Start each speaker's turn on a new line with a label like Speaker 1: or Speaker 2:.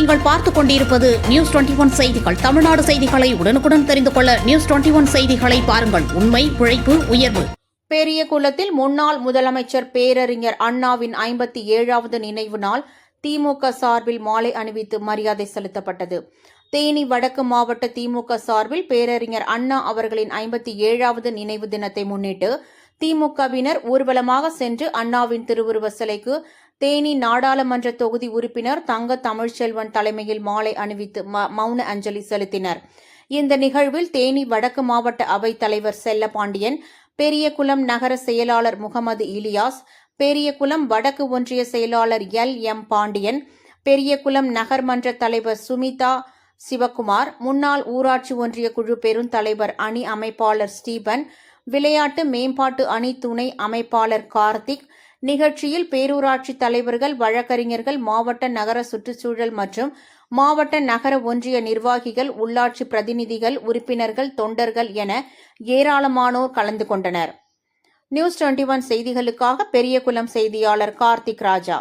Speaker 1: நீங்கள் பார்த்துக் கொண்டிருப்பது நியூஸ் 21 செய்திகள். தமிழ்நாடு செய்திகளை உடனுக்குடன் தெரிந்து கொள்ள நியூஸ் 21 செய்திகளை பாருங்கள். உண்மை, உழைப்பு, உயர்வு.
Speaker 2: பெரியகுளத்தில் முன்னாள் முதலமைச்சர் பேரறிஞர் அண்ணாவின் 57வது நினைவு நாள் திமுக சார்பில் மாலை அணிவித்து மரியாதை செலுத்தப்பட்டது. தேனி வடக்கு மாவட்ட திமுக சார்பில் பேரறிஞர் அண்ணா அவர்களின் 57வது நினைவு தினத்தை முன்னிட்டு திமுகவினர் ஊர்வலமாக சென்று அண்ணாவின் திருவுருவ சிலைக்கு தேனி நாடாளுமன்ற தொகுதி உறுப்பினர் தங்க தமிழ்ச்செல்வன் தலைமையில் மாலை அணிவித்து மௌன அஞ்சலி செலுத்தினர். இந்த நிகழ்வில் தேனி வடக்கு மாவட்ட அவைத் தலைவர் செல்லபாண்டியன், பெரியகுளம் நகர செயலாளர் முகமது இலியாஸ், பெரியகுளம் வடக்கு ஒன்றிய செயலாளர் எம் பாண்டியன், பெரியகுளம் நகர்மன்ற தலைவர் சுமிதா சிவக்குமார், முன்னாள் ஊராட்சி ஒன்றிய குழு பெருந்தலைவர் அணி அமைப்பாளர் ஸ்டீபன், விளையாட்டு மேம்பாட்டு அணி துணை அமைப்பாளர் கார்த்திக், நிகழ்ச்சியில் பேரூராட்சி தலைவர்கள், வழக்கறிஞர்கள், மாவட்ட நகர சுற்றுச்சூழல் மற்றும் மாவட்ட நகர ஒன்றிய நிர்வாகிகள், உள்ளாட்சி பிரதிநிதிகள், உறுப்பினர்கள், தொண்டர்கள் என ஏராளமானோர் கலந்து கொண்டனர். நியூஸ் 21 செய்திகளுக்காக பெரியகுளம் செய்தியாளர் கார்த்திக் ராஜா.